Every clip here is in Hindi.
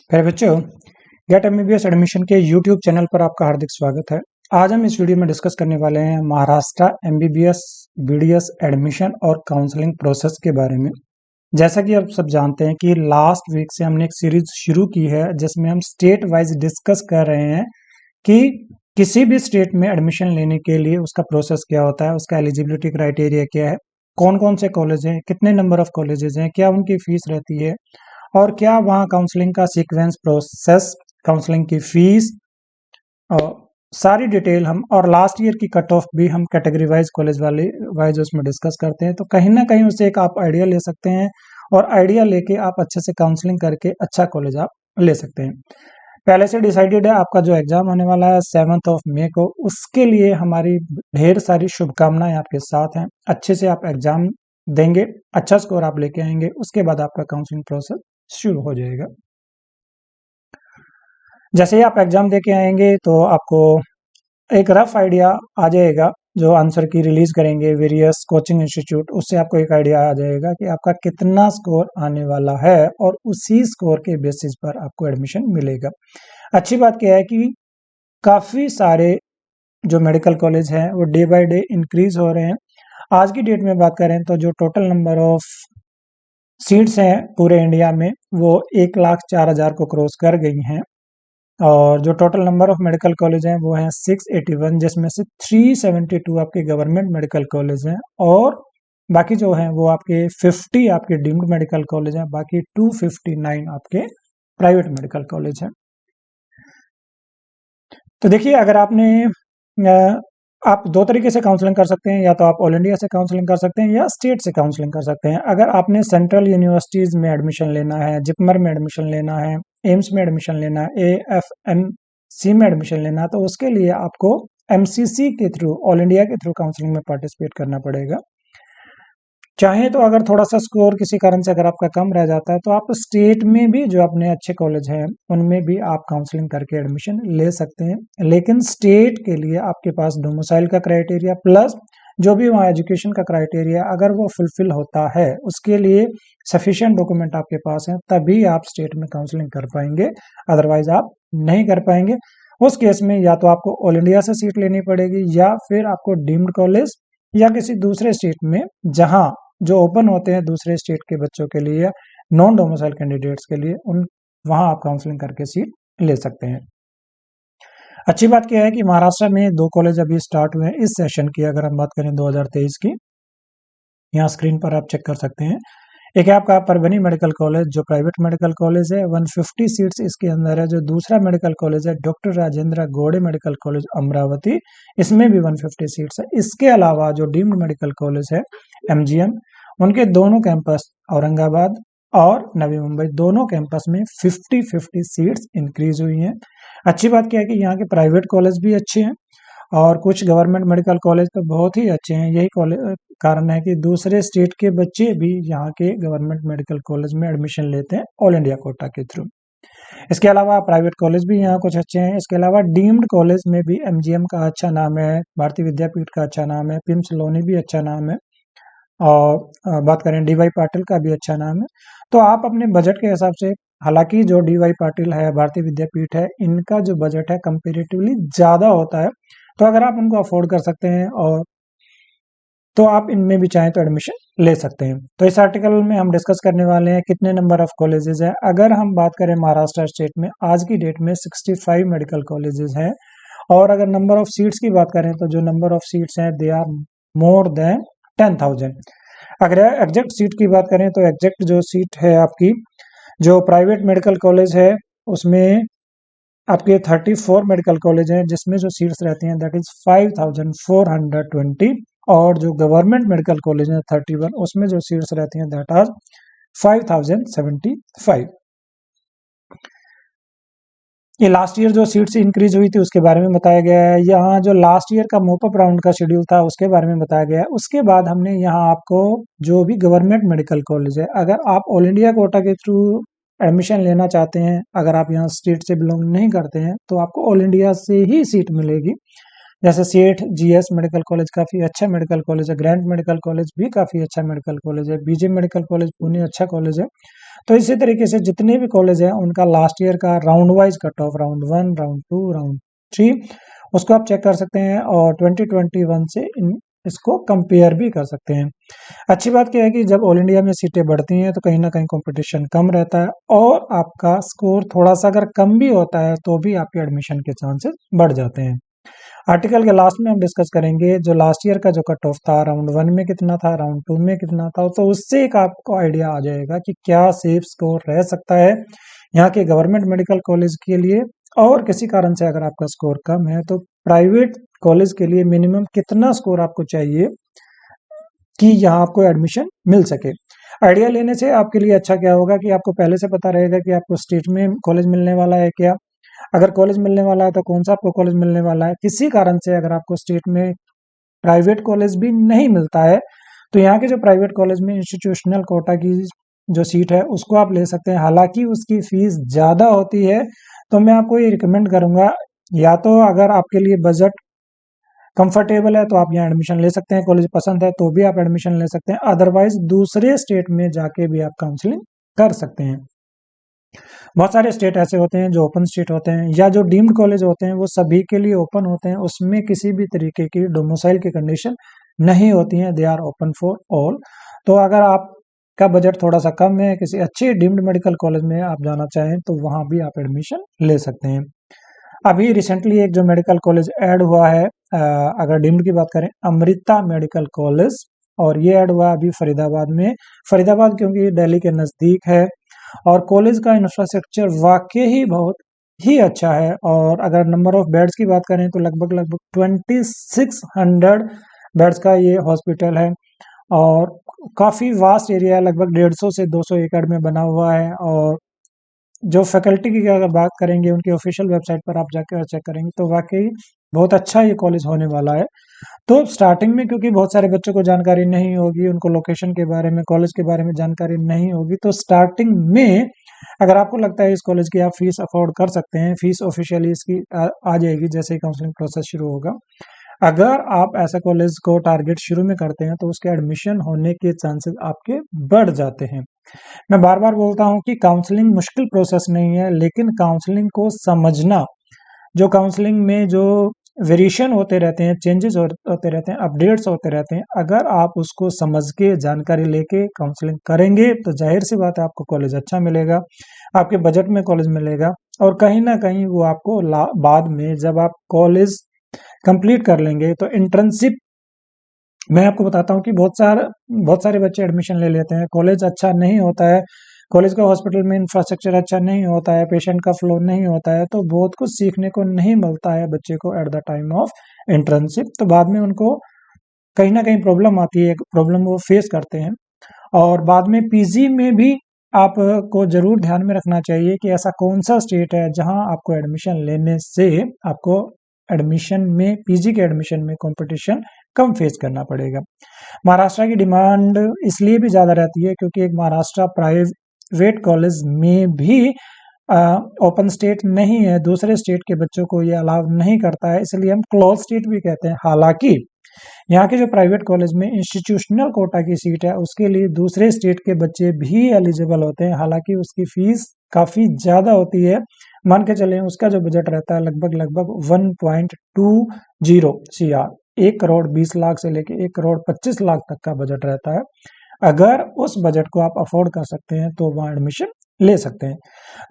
फिर बच्चों, गेट एमबीबीएस एडमिशन के यूट्यूब चैनल पर आपका हार्दिक स्वागत है। आज हम इस वीडियो में डिस्कस करने वाले हैं महाराष्ट्र एमबीबीएस बीडीएस एडमिशन और काउंसलिंग प्रोसेस के बारे में। जैसा कि आप सब जानते हैं कि लास्ट वीक से हमने एक सीरीज शुरू की है जिसमें हम स्टेट वाइज डिस्कस कर रहे हैं कि किसी भी स्टेट में एडमिशन लेने के लिए उसका प्रोसेस क्या होता है, उसका एलिजिबिलिटी क्राइटेरिया क्या है, कौन कौन से कॉलेज हैं, कितने नंबर ऑफ कॉलेजेस हैं, क्या उनकी फीस रहती है और क्या वहाँ काउंसलिंग का सीक्वेंस प्रोसेस, काउंसलिंग की फीस और सारी डिटेल हम, और लास्ट ईयर की कट ऑफ भी हम कैटेगरी वाइज कॉलेज वाले वाइज उसमें डिस्कस करते हैं। तो कहीं ना कहीं उससे एक आप आइडिया ले सकते हैं और आइडिया लेके आप अच्छे से काउंसलिंग करके अच्छा कॉलेज आप ले सकते हैं। पहले से डिसाइडेड है आपका जो एग्जाम होने वाला है 7 मई को, उसके लिए हमारी ढेर सारी शुभकामनाएं आपके साथ हैं। अच्छे से आप एग्जाम देंगे, अच्छा स्कोर आप लेके आएंगे, उसके बाद आपका काउंसलिंग प्रोसेस शुरू हो जाएगा। जैसे ही आप एग्जाम देके आएंगे तो आपको एक रफ आइडिया आ जाएगा। जो आंसर की रिलीज करेंगे वेरियस कोचिंग इंस्टीट्यूट, उससे आपको एक आइडिया आ जाएगा कि आपका कितना स्कोर आने वाला है और उसी स्कोर के बेसिस पर आपको एडमिशन मिलेगा। अच्छी बात क्या है कि काफ़ी सारे जो मेडिकल कॉलेज हैं वो डे बाय डे इंक्रीज हो रहे हैं। आज की डेट में बात करें तो जो टोटल नंबर ऑफ सीट्स हैं पूरे इंडिया में वो 1,04,000 को क्रॉस कर गई हैं और जो total number of medical college हैं वो हैं 681, जिसमें से 372 आपके गवर्नमेंट मेडिकल कॉलेज हैं और बाकी जो हैं वो आपके 50 आपके डीम्ड मेडिकल कॉलेज हैं, बाकी 259 आपके प्राइवेट मेडिकल कॉलेज हैं। तो देखिए, अगर आपने आप दो तरीके से काउंसलिंग कर सकते हैं, या तो आप ऑल इंडिया से काउंसलिंग कर सकते हैं या स्टेट से काउंसलिंग कर सकते हैं। अगर आपने सेंट्रल यूनिवर्सिटीज में एडमिशन लेना है, जिपमर में एडमिशन लेना है, एम्स में एडमिशन लेना है, AFMC में एडमिशन लेना है, तो उसके लिए आपको MCC के थ्रू, ऑल इंडिया के थ्रू काउंसलिंग में पार्टिसिपेट करना पड़ेगा। चाहे तो अगर थोड़ा सा स्कोर किसी कारण से अगर आपका कम रह जाता है तो आप स्टेट में भी जो अपने अच्छे कॉलेज हैं उनमें भी आप काउंसलिंग करके एडमिशन ले सकते हैं। लेकिन स्टेट के लिए आपके पास डोमिसाइल का क्राइटेरिया प्लस जो भी वहाँ एजुकेशन का क्राइटेरिया अगर वो फुलफिल होता है, उसके लिए सफिशिएंट डॉक्यूमेंट आपके पास हैं, तभी आप स्टेट में काउंसलिंग कर पाएंगे, अदरवाइज आप नहीं कर पाएंगे। उस केस में या तो आपको ऑल इंडिया से सीट लेनी पड़ेगी या फिर आपको डीम्ड कॉलेज या किसी दूसरे स्टेट में जहां जो ओपन होते हैं दूसरे स्टेट के बच्चों के लिए, नॉन डोमिसाइल कैंडिडेट्स के लिए, उन वहां आप काउंसलिंग करके सीट ले सकते हैं। अच्छी बात क्या है कि महाराष्ट्र में 2 कॉलेज अभी स्टार्ट हुए हैं इस सेशन की। अगर हम बात करें 2023 की, यहाँ स्क्रीन पर आप चेक कर सकते हैं। एक है आपका परभनी मेडिकल कॉलेज जो प्राइवेट मेडिकल कॉलेज है, 150 सीट्स इसके अंदर है। जो दूसरा मेडिकल कॉलेज है डॉक्टर राजेंद्र गोड़े मेडिकल कॉलेज अमरावती, इसमें भी 150 सीट्स है। इसके अलावा जो डीम्ड मेडिकल कॉलेज है MGM, उनके दोनों कैंपस औरंगाबाद और नवी मुंबई, दोनों कैंपस में 50-50 सीट्स इंक्रीज हुई हैं। अच्छी बात क्या है कि यहाँ के प्राइवेट कॉलेज भी अच्छे हैं और कुछ गवर्नमेंट मेडिकल कॉलेज तो बहुत ही अच्छे हैं। यही कॉलेज कारण है कि दूसरे स्टेट के बच्चे भी यहाँ के गवर्नमेंट मेडिकल कॉलेज में एडमिशन लेते हैं ऑल इंडिया कोटा के थ्रू। इसके अलावा प्राइवेट कॉलेज भी यहाँ कुछ अच्छे हैं। इसके अलावा डीम्ड कॉलेज में भी MGM का अच्छा नाम है, भारतीय विद्यापीठ का अच्छा नाम है, पिम्स लोनी भी अच्छा नाम है और बात करें DY पाटिल का भी अच्छा नाम है। तो आप अपने बजट के हिसाब से, हालांकि जो DY पाटिल है, भारतीय विद्यापीठ है, इनका जो बजट है कंपेरेटिवली ज़्यादा होता है, तो अगर आप उनको अफोर्ड कर सकते हैं और तो आप इनमें भी चाहें तो एडमिशन ले सकते हैं। तो इस आर्टिकल में हम डिस्कस करने वाले हैं कितने नंबर ऑफ कॉलेजेस हैं। अगर हम बात करें महाराष्ट्र स्टेट में आज की डेट में 65 मेडिकल कॉलेजेस हैं और अगर नंबर ऑफ सीट्स की बात करें तो जो नंबर ऑफ सीट्स हैं दे आर मोर देन 10,000। अगर एग्जैक्ट सीट की बात करें तो एग्जैक्ट जो सीट है आपकी, जो प्राइवेट मेडिकल कॉलेज है उसमें आपके 34 मेडिकल कॉलेज हैं जिसमें जो सीट्स रहती हैं दैट इज 5,420 और जो गवर्नमेंट मेडिकल कॉलेज है 31, उसमें जो सीट्स रहती हैं दैट आर 5,075। ये लास्ट ईयर जो सीट्स इंक्रीज हुई थी उसके बारे में बताया गया है। यहाँ जो लास्ट ईयर का मोपअप राउंड का शेड्यूल था उसके बारे में बताया गया है। उसके बाद हमने यहाँ आपको जो भी गवर्नमेंट मेडिकल कॉलेज है, अगर आप ऑल इंडिया कोटा के थ्रू एडमिशन लेना चाहते हैं, अगर आप यहाँ स्टेट से बिलोंग नहीं करते हैं तो आपको ऑल इंडिया से ही सीट मिलेगी। जैसे सेठ जीएस मेडिकल कॉलेज काफ़ी अच्छा मेडिकल कॉलेज है, ग्रैंड मेडिकल कॉलेज भी काफ़ी अच्छा मेडिकल कॉलेज है, बीजे मेडिकल कॉलेज पुणे अच्छा कॉलेज है। तो इसी तरीके से जितने भी कॉलेज हैं उनका लास्ट ईयर का round wise cut off, round 1, round 2, round 3, उसको आप चेक कर सकते हैं और 2021 से इसको कंपेयर भी कर सकते हैं। अच्छी बात क्या है कि जब ऑल इंडिया में सीटें बढ़ती हैं तो कहीं ना कहीं कंपटीशन कम रहता है और आपका स्कोर थोड़ा सा अगर कम भी होता है तो भी आपके एडमिशन के चांसेस बढ़ जाते हैं। आर्टिकल के लास्ट में हम डिस्कस करेंगे जो लास्ट ईयर का जो कट ऑफ था, राउंड 1 में कितना था, राउंड 2 में कितना था, तो उससे एक आपको आइडिया आ जाएगा कि क्या सेफ स्कोर रह सकता है यहाँ के गवर्नमेंट मेडिकल कॉलेज के लिए। और किसी कारण से अगर आपका स्कोर कम है तो प्राइवेट कॉलेज के लिए मिनिमम कितना स्कोर आपको चाहिए कि यहाँ आपको एडमिशन मिल सके। आइडिया लेने से आपके लिए अच्छा क्या होगा कि आपको पहले से पता रहेगा कि आपको स्टेट में कॉलेज मिलने वाला है क्या, अगर कॉलेज मिलने वाला है तो कौन सा आपको कॉलेज मिलने वाला है। किसी कारण से अगर आपको स्टेट में प्राइवेट कॉलेज भी नहीं मिलता है तो यहाँ के जो प्राइवेट कॉलेज में इंस्टीट्यूशनल कोटा की जो सीट है उसको आप ले सकते हैं। हालांकि उसकी फीस ज़्यादा होती है, तो मैं आपको ये रिकमेंड करूँगा, या तो अगर आपके लिए बजट कंफर्टेबल है तो आप यहाँ एडमिशन ले सकते हैं, कॉलेज पसंद है तो भी आप एडमिशन ले सकते हैं, अदरवाइज दूसरे स्टेट में जाके भी आप काउंसलिंग कर सकते हैं। बहुत सारे स्टेट ऐसे होते हैं जो ओपन स्टेट होते हैं या जो डीम्ड कॉलेज होते हैं वो सभी के लिए ओपन होते हैं, उसमें किसी भी तरीके की डोमिसाइल की कंडीशन नहीं होती है, they are open for all. तो अगर आपका बजट थोड़ा सा कम है, किसी अच्छे डीम्ड मेडिकल कॉलेज में आप जाना चाहें तो वहाँ भी आप एडमिशन ले सकते हैं। अभी रिसेंटली एक जो मेडिकल कॉलेज ऐड हुआ है, अगर डीम्ड की बात करें, अमृता मेडिकल कॉलेज, और ये ऐड हुआ अभी फरीदाबाद में। फरीदाबाद क्योंकि दिल्ली के नज़दीक है और कॉलेज का इंफ्रास्ट्रक्चर वाकई ही बहुत ही अच्छा है। और अगर नंबर ऑफ बेड्स की बात करें तो लगभग लगभग 2600 बेड्स का ये हॉस्पिटल है और काफ़ी वास्ट एरिया, लगभग 150 से 200 एकड़ में बना हुआ है। और जो फैकल्टी की अगर बात करेंगे उनकी ऑफिशियल वेबसाइट पर आप जाकर चेक करेंगे तो वाकई बहुत अच्छा ये कॉलेज होने वाला है। तो स्टार्टिंग में क्योंकि बहुत सारे बच्चों को जानकारी नहीं होगी, उनको लोकेशन के बारे में, कॉलेज के बारे में जानकारी नहीं होगी, तो स्टार्टिंग में अगर आपको लगता है इस कॉलेज की आप फीस अफोर्ड कर सकते हैं, फीस ऑफिशियली इसकी आ जाएगी जैसे ही काउंसलिंग प्रोसेस शुरू होगा। अगर आप ऐसा कॉलेज को टारगेट शुरू में करते हैं तो उसके एडमिशन होने के चांसेस आपके बढ़ जाते हैं। मैं बार बार बोलता हूँ कि काउंसलिंग मुश्किल प्रोसेस नहीं है, लेकिन काउंसलिंग को समझना, जो काउंसलिंग में जो वेरिएशन होते रहते हैं, चेंजेस होते रहते हैं, अपडेट्स होते रहते हैं, अगर आप उसको समझ के जानकारी लेके काउंसलिंग करेंगे तो जाहिर सी बात है आपको कॉलेज अच्छा मिलेगा, आपके बजट में कॉलेज मिलेगा। और कहीं ना कहीं वो आपको बाद में जब आप कॉलेज कंप्लीट कर लेंगे तो इंटर्नशिप, मैं आपको बताता हूँ कि बहुत सारे बच्चे एडमिशन ले लेते हैं, कॉलेज अच्छा नहीं होता है, कॉलेज का हॉस्पिटल में इंफ्रास्ट्रक्चर अच्छा नहीं होता है, पेशेंट का फ्लो नहीं होता है, तो बहुत कुछ सीखने को नहीं मिलता है बच्चे को at the time of internship. तो बाद में उनको कहीं ना कहीं प्रॉब्लम आती है, प्रॉब्लम वो फेस करते हैं। और बाद में पीजी में भी आपको जरूर ध्यान में रखना चाहिए कि ऐसा कौन सा स्टेट है जहां आपको एडमिशन लेने से आपको एडमिशन में, पीजी के एडमिशन में कंपटीशन कम फेस करना पड़ेगा। महाराष्ट्र की डिमांड इसलिए भी ज़्यादा रहती है क्योंकि एक महाराष्ट्र प्राइवेट कॉलेज में भी ओपन स्टेट नहीं है, दूसरे स्टेट के बच्चों को ये अलाउ नहीं करता है, इसलिए हम क्लोज स्टेट भी कहते हैं। हालांकि यहाँ के जो प्राइवेट कॉलेज में इंस्टीट्यूशनल कोटा की सीट है उसके लिए दूसरे स्टेट के बच्चे भी एलिजिबल होते हैं, हालांकि उसकी फीस काफ़ी ज़्यादा होती है। मान के चलें उसका जो बजट रहता है लगभग लगभग 1.20 CR, 1 करोड़ 20 लाख से लेके 1 करोड़ 25 लाख तक का बजट रहता है। अगर उस बजट को आप अफोर्ड कर सकते हैं तो वहाँ एडमिशन ले सकते हैं।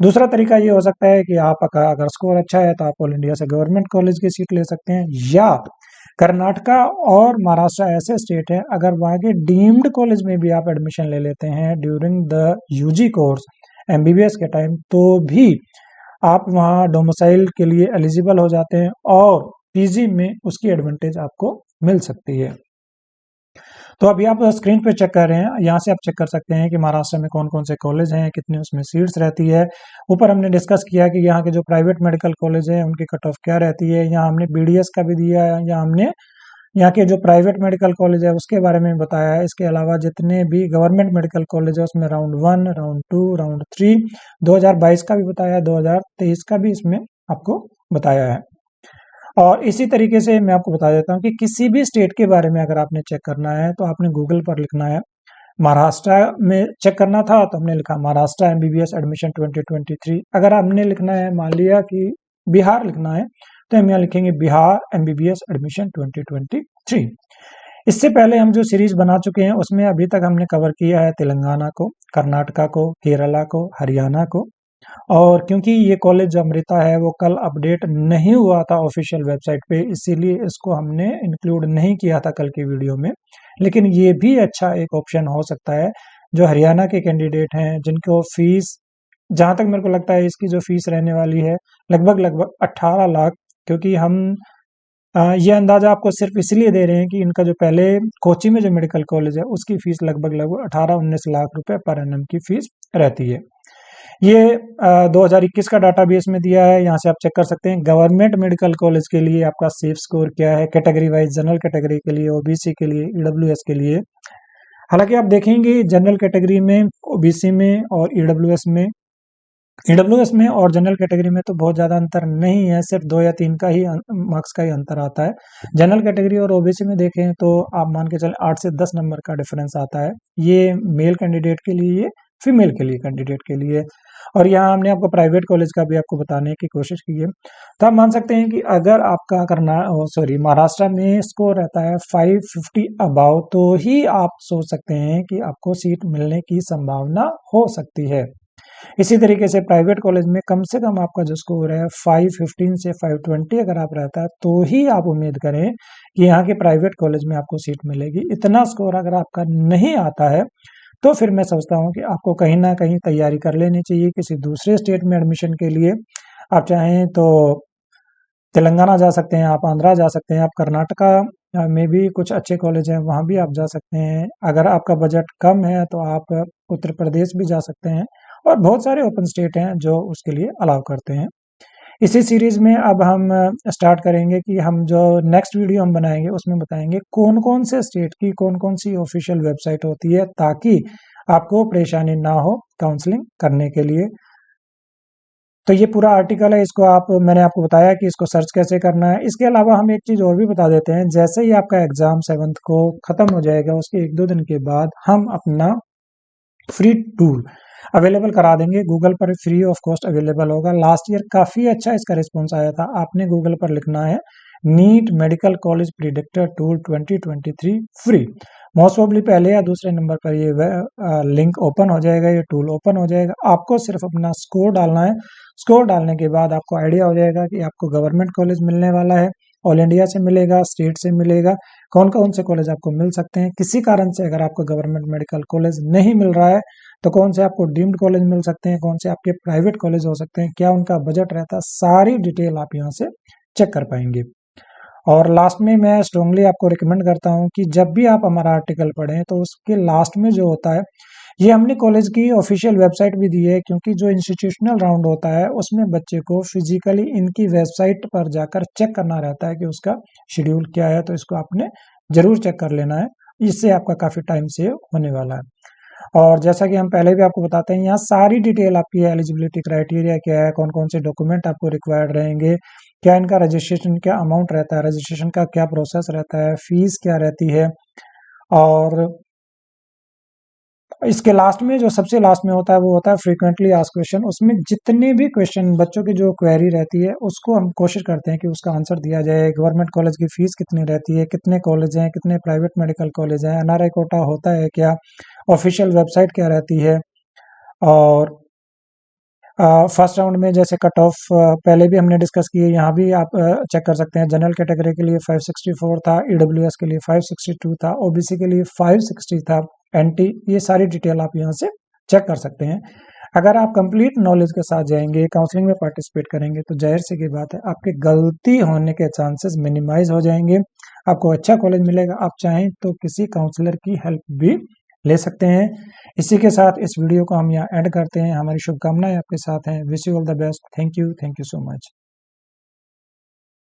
दूसरा तरीका ये हो सकता है कि आप अगर स्कोर अच्छा है तो आप ऑल इंडिया से गवर्नमेंट कॉलेज की सीट ले सकते हैं, या कर्नाटका और महाराष्ट्र ऐसे स्टेट हैं अगर वहाँ के डीम्ड कॉलेज में भी आप एडमिशन ले लेते हैं during the UG course MBBS के टाइम, तो भी आप वहाँ डोमिसाइल के लिए एलिजिबल हो जाते हैं और पीजी में उसकी एडवांटेज आपको मिल सकती है। तो अभी आप स्क्रीन पे चेक कर रहे हैं, यहाँ से आप चेक कर सकते हैं कि महाराष्ट्र में कौन कौन से कॉलेज हैं, कितने उसमें सीट्स रहती है। ऊपर हमने डिस्कस किया कि यहाँ के जो प्राइवेट मेडिकल कॉलेज हैं उनकी कट ऑफ क्या रहती है, यहाँ हमने बीडीएस का भी दिया है, यहाँ हमने यहाँ के जो प्राइवेट मेडिकल कॉलेज है उसके बारे में बताया है। इसके अलावा जितने भी गवर्नमेंट मेडिकल कॉलेज है उसमें राउंड 1, राउंड 2, राउंड 3, 2022 का भी बताया है, 2023 का भी इसमें आपको बताया है। और इसी तरीके से मैं आपको बता देता हूँ कि किसी भी स्टेट के बारे में अगर आपने चेक करना है तो आपने गूगल पर लिखना है। महाराष्ट्र में चेक करना था तो हमने लिखा महाराष्ट्र एमबीबीएस एडमिशन 2023। अगर हमने लिखना है, मान लिया कि बिहार लिखना है, तो हम यहाँ लिखेंगे बिहार एमबीबीएस एडमिशन 2023। इससे पहले हम जो सीरीज बना चुके हैं उसमें अभी तक हमने कवर किया है तेलंगाना को, कर्नाटका को, केरला को, हरियाणा को। और क्योंकि ये कॉलेज जो अमृता है वो कल अपडेट नहीं हुआ था ऑफिशियल वेबसाइट पे, इसीलिए इसको हमने इंक्लूड नहीं किया था कल की वीडियो में। लेकिन ये भी अच्छा एक ऑप्शन हो सकता है जो हरियाणा के कैंडिडेट हैं, जिनको फीस, जहां तक मेरे को लगता है इसकी जो फीस रहने वाली है लगभग 18 लाख। क्योंकि हम ये अंदाजा आपको सिर्फ इसलिए दे रहे हैं कि इनका जो पहले कोची में जो मेडिकल कॉलेज है उसकी फीस लगभग 18-19 लाख रुपए पर एनम की फीस रहती है। ये 2021 का डाटाबेस में दिया है, यहाँ से आप चेक कर सकते हैं। गवर्नमेंट मेडिकल कॉलेज के लिए आपका सेफ स्कोर क्या है, कैटेगरी वाइज, जनरल कैटेगरी के लिए, ओबीसी के लिए, ईडब्ल्यूएस के लिए। हालांकि आप देखेंगे जनरल कैटेगरी में, ओबीसी में और ईडब्ल्यूएस में और जनरल कैटेगरी में तो बहुत ज़्यादा अंतर नहीं है, सिर्फ 2 या 3 का ही मार्क्स का ही अंतर आता है। जनरल कैटेगरी और ओबीसी में देखें तो आप मान के चलें 8 से 10 नंबर का डिफरेंस आता है। ये मेल कैंडिडेट के लिए, ये फीमेल के लिए, कैंडिडेट के लिए। और यहाँ हमने आपको प्राइवेट कॉलेज का भी आपको बताने की कोशिश की है। तो आप मान सकते हैं कि अगर आपका महाराष्ट्र में स्कोर रहता है 550 अबाव, तो ही आप सोच सकते हैं कि आपको सीट मिलने की संभावना हो सकती है। इसी तरीके से प्राइवेट कॉलेज में कम से कम आपका जो स्कोर है 515 से 520 अगर आप रहता है तो ही आप उम्मीद करें कि यहाँ के प्राइवेट कॉलेज में आपको सीट मिलेगी। इतना स्कोर अगर आपका नहीं आता है तो फिर मैं समझता हूँ कि आपको कहीं ना कहीं तैयारी कर लेनी चाहिए किसी दूसरे स्टेट में एडमिशन के लिए। आप चाहें तो तेलंगाना जा सकते हैं, आप आंध्रा जा सकते हैं, आप कर्नाटका में भी कुछ अच्छे कॉलेज हैं वहाँ भी आप जा सकते हैं। अगर आपका बजट कम है तो आप उत्तर प्रदेश भी जा सकते हैं, और बहुत सारे ओपन स्टेट हैं जो उसके लिए अलाउ करते हैं। इसी सीरीज में अब हम स्टार्ट करेंगे कि हम जो नेक्स्ट वीडियो हम बनाएंगे उसमें बताएंगे कौन कौन से स्टेट की कौन कौन सी ऑफिशियल वेबसाइट होती है, ताकि आपको परेशानी ना हो काउंसलिंग करने के लिए। तो ये पूरा आर्टिकल है, इसको मैंने आपको बताया कि इसको सर्च कैसे करना है। इसके अलावा हम एक चीज़ और भी बता देते हैं, जैसे ही आपका एग्जाम 7th को ख़त्म हो जाएगा उसके 1-2 दिन के बाद हम अपना फ्री टूल अवेलेबल करा देंगे। गूगल पर फ्री ऑफ कॉस्ट अवेलेबल होगा। लास्ट ईयर काफ़ी अच्छा इसका रिस्पॉन्स आया था। आपने गूगल पर लिखना है NEET medical college predictor tool 2023 free. Most probably पहले या दूसरे नंबर पर ये लिंक ओपन हो जाएगा, ये टूल ओपन हो जाएगा। आपको सिर्फ अपना स्कोर डालना है। स्कोर डालने के बाद आपको आइडिया हो जाएगा कि आपको गवर्नमेंट कॉलेज मिलने वाला है, ऑल इंडिया से मिलेगा, स्टेट से मिलेगा, कौन कौन से कॉलेज आपको मिल सकते हैं। किसी कारण से अगर आपको गवर्नमेंट मेडिकल कॉलेज नहीं मिल रहा है तो कौन से आपको डीम्ड कॉलेज मिल सकते हैं, कौन से आपके प्राइवेट कॉलेज हो सकते हैं, क्या उनका बजट रहता है, सारी डिटेल आप यहाँ से चेक कर पाएंगे। और लास्ट में मैं स्ट्रांगली आपको रिकमेंड करता हूँ कि जब भी आप हमारा आर्टिकल पढ़ें तो उसके लास्ट में जो होता है, ये हमने कॉलेज की ऑफिशियल वेबसाइट भी दी है, क्योंकि जो इंस्टीट्यूशनल राउंड होता है उसमें बच्चे को फिजिकली इनकी वेबसाइट पर जाकर चेक करना रहता है कि उसका शेड्यूल क्या है। तो इसको आपने जरूर चेक कर लेना है, इससे आपका काफ़ी टाइम सेव होने वाला है। और जैसा कि हम पहले भी आपको बताते हैं, यहाँ सारी डिटेल आपकी एलिजिबिलिटी क्राइटेरिया क्या है, कौन कौन से डॉक्यूमेंट आपको रिक्वायर्ड रहेंगे, क्या इनका रजिस्ट्रेशन क्या अमाउंट रहता है, रजिस्ट्रेशन का क्या प्रोसेस रहता है, फीस क्या रहती है। और इसके लास्ट में जो सबसे लास्ट में होता है वो होता है फ्रीक्वेंटली आस्क्ड क्वेश्चन। उसमें जितने भी क्वेश्चन बच्चों की जो क्वेरी रहती है उसको हम कोशिश करते हैं कि उसका आंसर दिया जाए। गवर्नमेंट कॉलेज की फीस कितनी रहती है, कितने कॉलेज हैं, कितने प्राइवेट मेडिकल कॉलेज हैं, एनआरआई कोटा होता है क्या, ऑफिशियल वेबसाइट क्या रहती है। और फर्स्ट राउंड में जैसे कट ऑफ पहले भी हमने डिस्कस की है, यहाँ भी आप चेक कर सकते हैं। जनरल कैटेगरी के लिए 564 था, ईडब्ल्यूएस के लिए 562 था, ओबीसी के लिए 560 था, एनटी, ये सारी डिटेल आप यहाँ से चेक कर सकते हैं। अगर आप कंप्लीट नॉलेज के साथ जाएंगे, काउंसलिंग में पार्टिसिपेट करेंगे, तो जाहिर सी की बात है आपके गलती होने के चांसेस मिनिमाइज हो जाएंगे, आपको अच्छा कॉलेज मिलेगा। आप चाहें तो किसी काउंसलर की हेल्प भी ले सकते हैं। इसी के साथ इस वीडियो को हम यहाँ एंड करते हैं। हमारी शुभकामनाएं आपके साथ हैं। Wish you all the best. Thank you so much.